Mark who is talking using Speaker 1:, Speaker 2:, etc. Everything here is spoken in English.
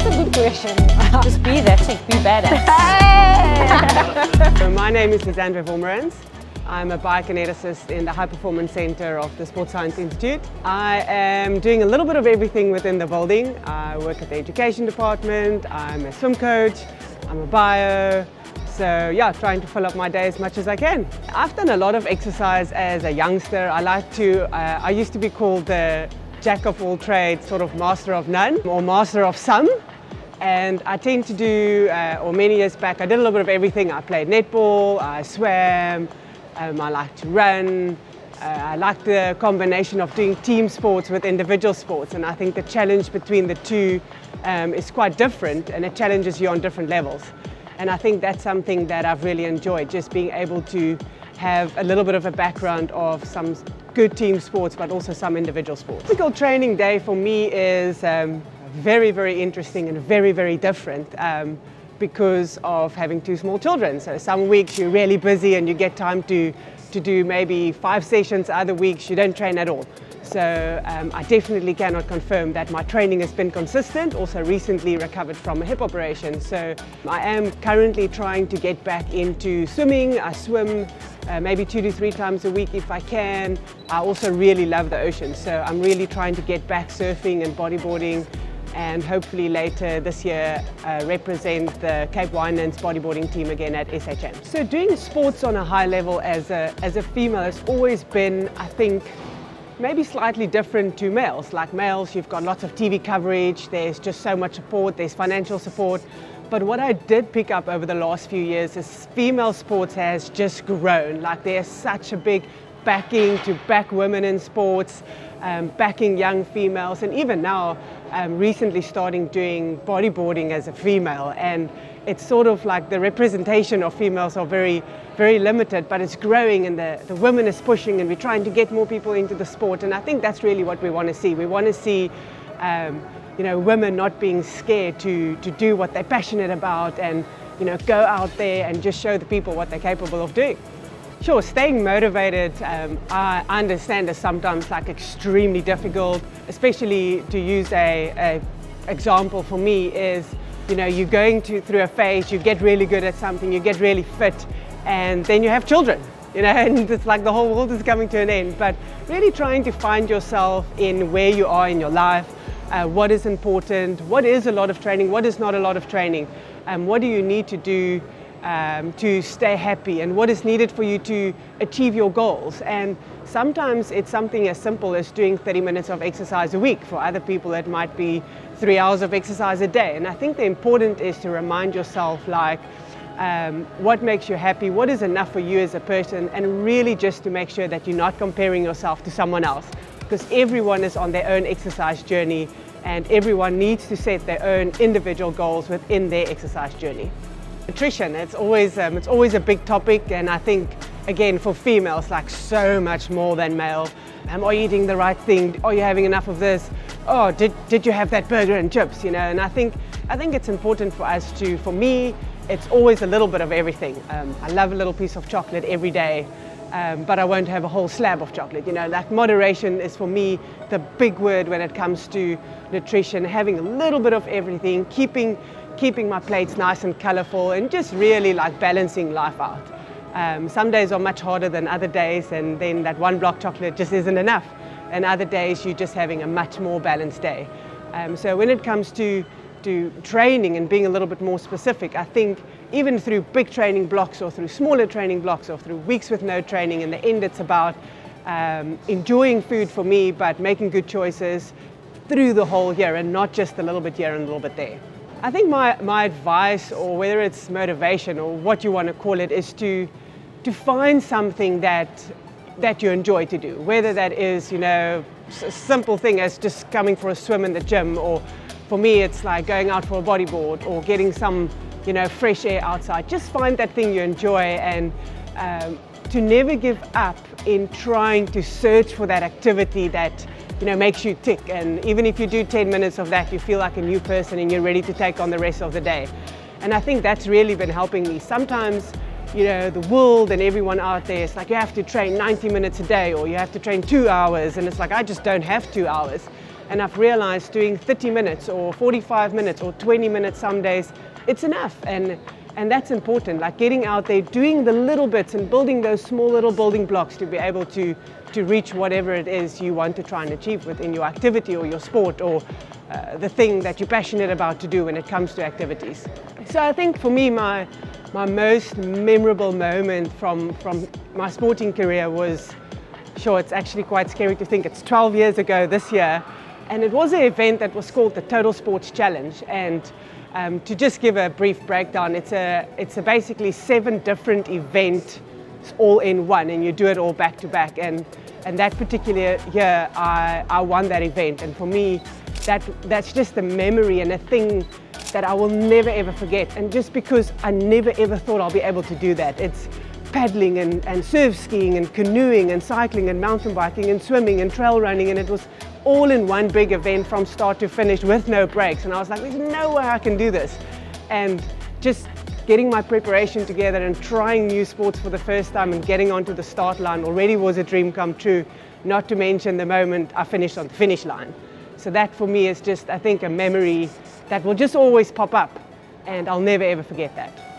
Speaker 1: That's a good question. Just be that sick, be badass.
Speaker 2: So my name is Lezandre Wolmarans. I'm a biokineticist in the High Performance Center of the Sports Science Institute. I am doing a little bit of everything within the building. I work at the education department, I'm a swim coach, I'm a bio. So yeah, trying to fill up my day as much as I can. I've done a lot of exercise as a youngster. I used to be called the jack of all trades, sort of master of none or master of some. And I tend to do, or many years back, I did a little bit of everything. I played netball, I swam, I like to run. I like the combination of doing team sports with individual sports. And I think the challenge between the two is quite different, and it challenges you on different levels. And I think that's something that I've really enjoyed, just being able to have a little bit of a background of some good team sports, but also some individual sports. Typical training day for me is very, very interesting and very, very different because of having two small children. So some weeks you're really busy and you get time to do maybe 5 sessions, other weeks you don't train at all. So I definitely cannot confirm that my training has been consistent. Also recently recovered from a hip operation. So I am currently trying to get back into swimming. I swim maybe 2 to 3 times a week if I can. I also really love the ocean. So I'm really trying to get back surfing and bodyboarding, and hopefully later this year represent the Cape Winelands bodyboarding team again at SHM. So doing sports on a high level as a female has always been, I think, maybe slightly different to males. Like males, you've got lots of TV coverage, there's just so much support, there's financial support. But what I did pick up over the last few years is female sports has just grown. Like there's such a big backing to back women in sports, backing young females, and even now recently starting doing bodyboarding as a female. And it's sort of like the representation of females are very, very limited, but it's growing, and the women is pushing, and we're trying to get more people into the sport. And I think that's really what we want to see. We want to see you know, women not being scared to do what they're passionate about, and you know, go out there and just show the people what they're capable of doing. Sure, staying motivated, I understand is sometimes like extremely difficult, especially to use a example for me is, you know, you're going through a phase, you get really good at something, you get really fit, and then you have children, you know, and it's like the whole world is coming to an end. But really trying to find yourself in where you are in your life, what is important, what is a lot of training, what is not a lot of training, what do you need to do to stay happy, and what is needed for you to achieve your goals. And sometimes it's something as simple as doing 30 minutes of exercise a week. For other people it might be 3 hours of exercise a day. And I think the important is to remind yourself, like, what makes you happy, what is enough for you as a person, and really just to make sure that you're not comparing yourself to someone else, because everyone is on their own exercise journey, and everyone needs to set their own individual goals within their exercise journey. Nutrition, it's always a big topic, and I think, again, for females, like so much more than male. Are you eating the right thing? Are you having enough of this? Oh, did you have that burger and chips? You know, and I think it's important for us to, for me, it's always a little bit of everything. I love a little piece of chocolate every day, but I won't have a whole slab of chocolate. You know, like moderation is for me the big word when it comes to nutrition. Having a little bit of everything, keeping my plates nice and colorful, and just really like balancing life out. Some days are much harder than other days, and then that one block chocolate just isn't enough. And other days you're just having a much more balanced day. So when it comes to training and being a little bit more specific, I think even through big training blocks or through smaller training blocks or through weeks with no training, in the end it's about enjoying food for me, but making good choices through the whole year, and not just a little bit here and a little bit there. I think my advice, or whether it's motivation or what you want to call it, is to find something that you enjoy to do. Whether that is, you know, a simple thing as just coming for a swim in the gym, or for me it's like going out for a bodyboard or getting some, you know, fresh air outside. Just find that thing you enjoy, and to never give up in trying to search for that activity that, you know, makes you tick. And even if you do 10 minutes of that, you feel like a new person and you're ready to take on the rest of the day. And I think that's really been helping me. Sometimes, you know, the world and everyone out there, it's like you have to train 90 minutes a day, or you have to train 2 hours, and it's like I just don't have 2 hours. And I've realized doing 30 minutes or 45 minutes or 20 minutes some days, it's enough. And that's important, like getting out there, doing the little bits and building those small little building blocks to be able to reach whatever it is you want to try and achieve within your activity or your sport or the thing that you're passionate about to do when it comes to activities. So I think for me, my most memorable moment from my sporting career was, sure, it's actually quite scary to think, it's 12 years ago this year, and it was an event that was called the Total Sports Challenge. And to just give a brief breakdown, it's a basically 7 different events all in one, and you do it all back to back. And that particular year, I won that event, and for me, that's just a memory and a thing that I will never ever forget. And just because I never ever thought I'll be able to do that. It's paddling and surf skiing and canoeing and cycling and mountain biking and swimming and trail running, and it was all in one big event from start to finish with no breaks. And I was like, there's no way I can do this. And just getting my preparation together and trying new sports for the first time and getting onto the start line already was a dream come true, not to mention the moment I finished on the finish line. So that for me is just, I think, a memory that will just always pop up, and I'll never ever forget that.